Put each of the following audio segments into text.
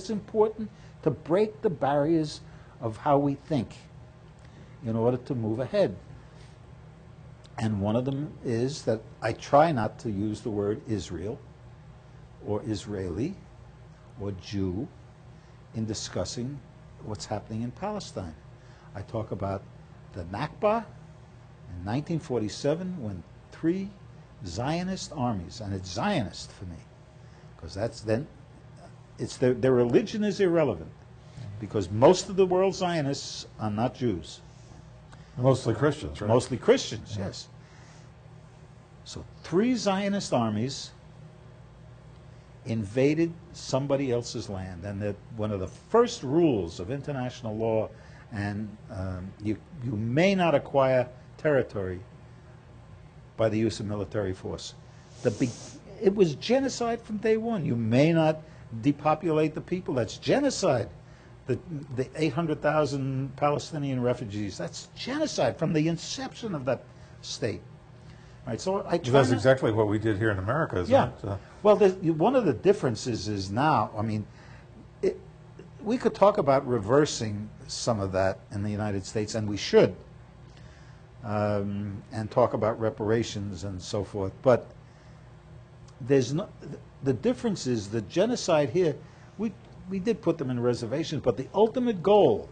It's important to break the barriers of how we think in order to move ahead. And one of them is that I try not to use the word Israel or Israeli or Jew in discussing what's happening in Palestine. I talk about the Nakba in 1947 when 3 Zionist armies, and it's Zionist for me, because that's then, it's their religion is irrelevant, because most of the world's Zionists are not Jews. Mostly Christians, right? Mostly Christians, yes. So 3 Zionist armies invaded somebody else's land, and that one of the first rules of international law, and you may not acquire territory by the use of military force. It was genocide from day one. You may not depopulate the people. That's genocide. The 800,000 Palestinian refugees, that's genocide from the inception of that state. Right, so I try That's exactly what we did here in America, isn't it? Well, one of the differences is now, I mean, we could talk about reversing some of that in the United States, and we should, and talk about reparations and so forth. But there's no, the difference is the genocide here, we did put them in reservations, but the ultimate goal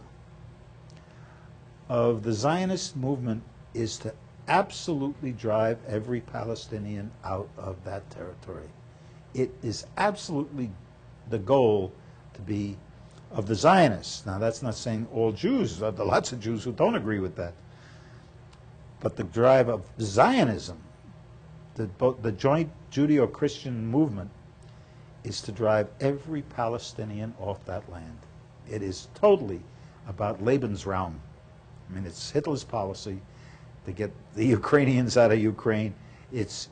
of the Zionist movement is to absolutely drive every Palestinian out of that territory. It is absolutely the goal to be of the Zionists. Now, that's not saying all Jews. There are lots of Jews who don't agree with that. But the drive of Zionism, the joint Judeo-Christian movement, is to drive every Palestinian off that land. It is totally about Lebensraum. I mean, it's Hitler's policy to get the Ukrainians out of Ukraine. It's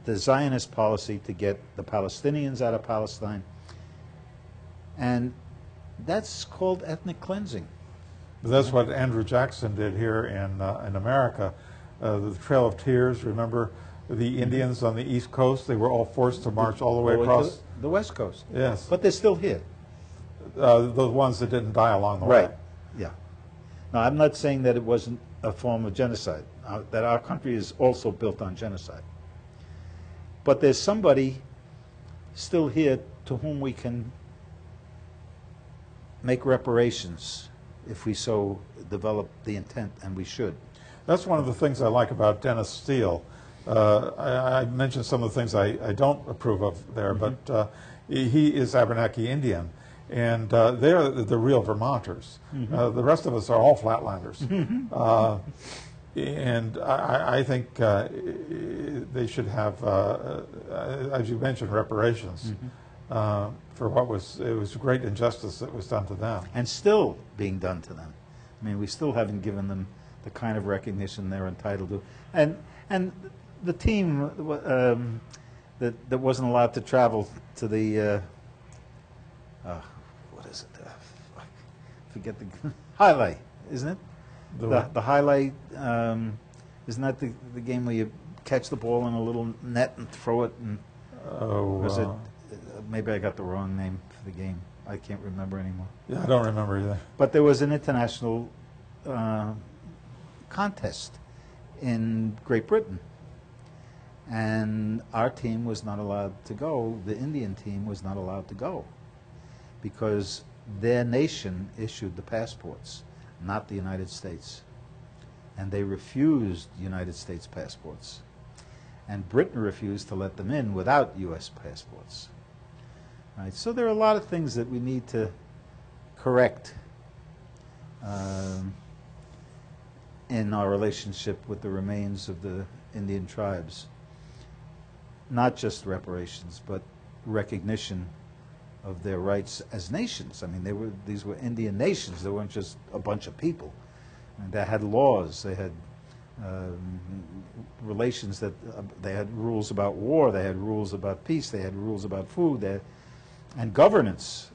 the Zionist policy to get the Palestinians out of Palestine. And that's called ethnic cleansing. That's what Andrew Jackson did here in America. The Trail of Tears, remember the Indians on the East Coast? They were all forced to march all the way across the West Coast. Yes. But they're still here. Those ones that didn't die along the way. Right, yeah. Now, I'm not saying that it wasn't a form of genocide, that our country is also built on genocide. But there's somebody still here to whom we can make reparations if we so develop the intent, and we should. That's one of the things I like about Dennis Steele. I mentioned some of the things I don't approve of there, but he is Abenaki Indian, and they're the real Vermonters. The rest of us are all flatlanders. And I think they should have, as you mentioned, reparations for what was a great injustice that was done to them. And still being done to them. I mean, we still haven't given them the kind of recognition they're entitled to. And the team that wasn't allowed to travel to the, what is it? I forget the, highlight, isn't it? The highlight, isn't that the game where you catch the ball in a little net and throw it? And was it? Maybe I got the wrong name for the game. I can't remember anymore. Yeah, I don't remember either. But there was an international contest in Great Britain, and our team was not allowed to go. The Indian team was not allowed to go because their nation issued the passports, not the United States. And they refused United States passports. And Britain refused to let them in without U.S. passports. Right? So there are a lot of things that we need to correct in our relationship with the remains of the Indian tribes. Not just reparations, but recognition of their rights as nations. I mean, these were Indian nations. They weren't just a bunch of people. And they had laws. They had relations that they had rules about war. They had rules about peace. They had rules about food. And governance,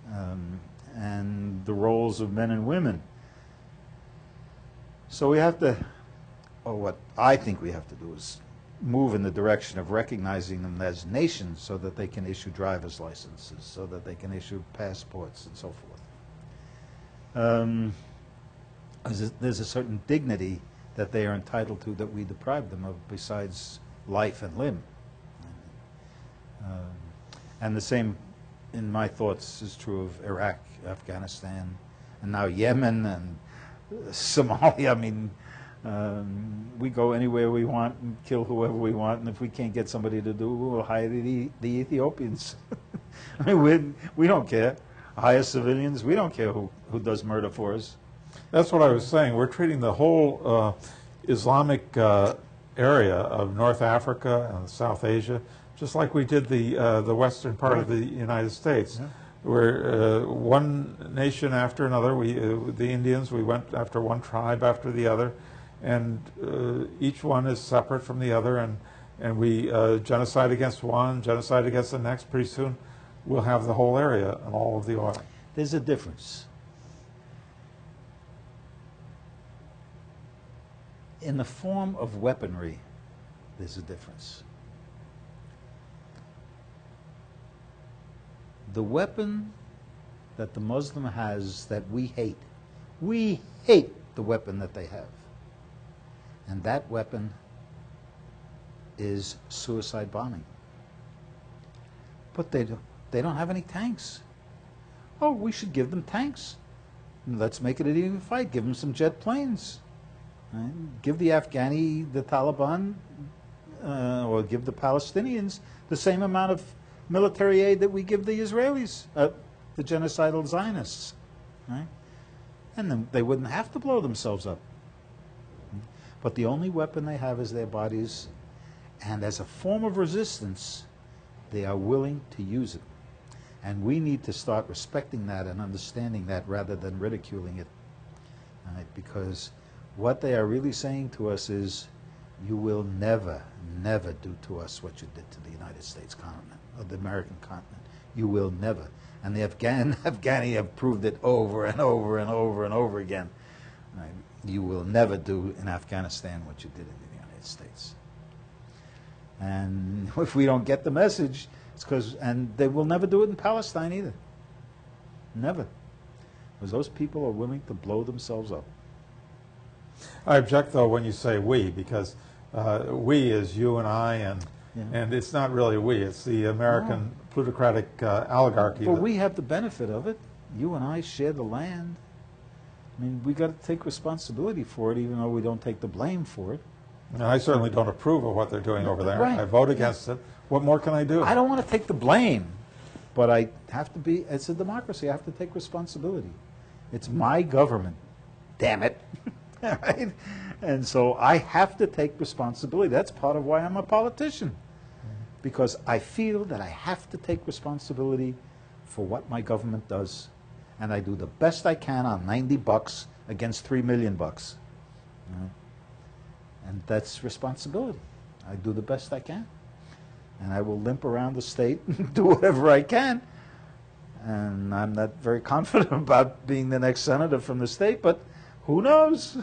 and the roles of men and women. So we have to, or what I think we have to do is move in the direction of recognizing them as nations so that they can issue driver's licenses, so that they can issue passports and so forth. There's a certain dignity that they are entitled to that we deprive them of besides life and limb. And the same, in my thoughts, is true of Iraq, Afghanistan, and now Yemen and Somalia. I mean, we go anywhere we want and kill whoever we want, and if we can't get somebody to do it, we'll hire the Ethiopians. I mean, we don't care. Hire civilians. We don't care who does murder for us. That's what I was saying. We're treating the whole Islamic area of North Africa and South Asia just like we did the western part of the United States. Yeah. We're one nation after another. The Indians, we went after one tribe after the other, and each one is separate from the other, and we genocide against one, genocide against the next. Pretty soon we'll have the whole area and all of the oil. There's a difference. In the form of weaponry, there's a difference. The weapon that the Muslim has that we hate the weapon that they have. And that weapon is suicide bombing. But they don't have any tanks. Oh, we should give them tanks. Let's make it an even fight. Give them some jet planes. Right? Give the Afghani, the Taliban, or give the Palestinians the same amount of military aid that we give the Israelis, the genocidal Zionists. Right? And then they wouldn't have to blow themselves up. But the only weapon they have is their bodies, and as a form of resistance, they are willing to use it. And we need to start respecting that and understanding that rather than ridiculing it. Right? Because what they are really saying to us is, you will never, never do to us what you did to the United States continent, or the American continent. You will never. And the Afghani have proved it over and over and over and over again. Right? You will never do in Afghanistan what you did in the United States. And if we don't get the message, it's because, and they will never do it in Palestine either. Never. Because those people are willing to blow themselves up. I object, though, when you say we, because we is you and I, and it's not really we. It's the American plutocratic oligarchy. But we have the benefit of it. You and I share the land. I mean, we got to take responsibility for it, even though we don't take the blame for it. And I certainly don't approve of what they're doing over there. Right. I vote against it. What more can I do? I don't want to take the blame, but I have to be, it's a democracy. I have to take responsibility. It's my government, damn it. Right? And so I have to take responsibility. That's part of why I'm a politician. Because I feel that I have to take responsibility for what my government does. And I do the best I can on $90 against $3 million. And that's responsibility. I do the best I can. And I will limp around the state and do whatever I can. And I'm not very confident about being the next senator from the state, but who knows?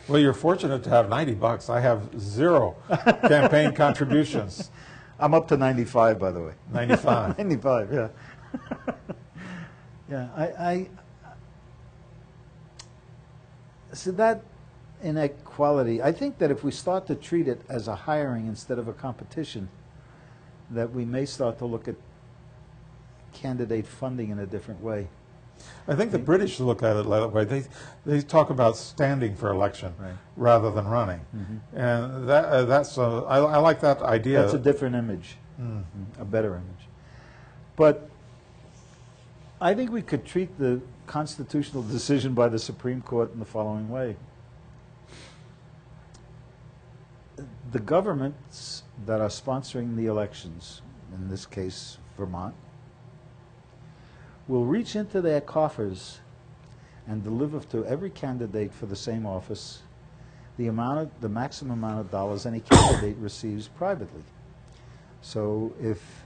Well, you're fortunate to have $90. I have 0 campaign contributions. I'm up to 95, by the way. 95. 95, yeah. Yeah, so that inequality, I think that if we start to treat it as a hiring instead of a competition, that we may start to look at candidate funding in a different way. I think the British look at it that way. They talk about standing for election rather than running, and that's I like that idea. That's a different image, a better image. But I think we could treat the constitutional decision by the Supreme Court in the following way. The governments that are sponsoring the elections, in this case Vermont, will reach into their coffers and deliver to every candidate for the same office the maximum amount of dollars any candidate receives privately. So if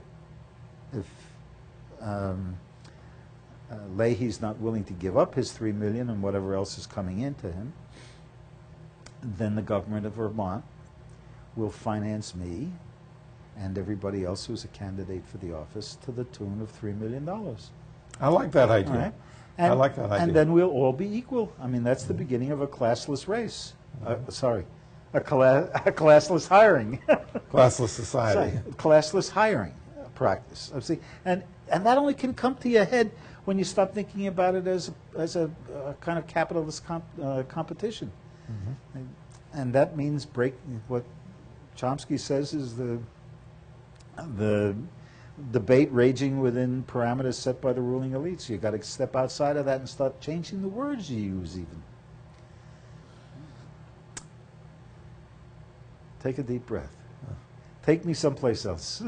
Leahy's not willing to give up his $3 million and whatever else is coming into him, then the government of Vermont will finance me and everybody else who's a candidate for the office to the tune of $3 million. I like that idea. All right? I like that idea. And then we'll all be equal. I mean, that's the beginning of a classless race. Sorry, a classless hiring. Classless society. Classless hiring practice. See, and that only can come to your head when you start thinking about it as a kind of capitalist competition. And that means breaking what Chomsky says is the debate raging within parameters set by the ruling elites. You got to step outside of that and start changing the words you use even. Take a deep breath. Take me someplace else.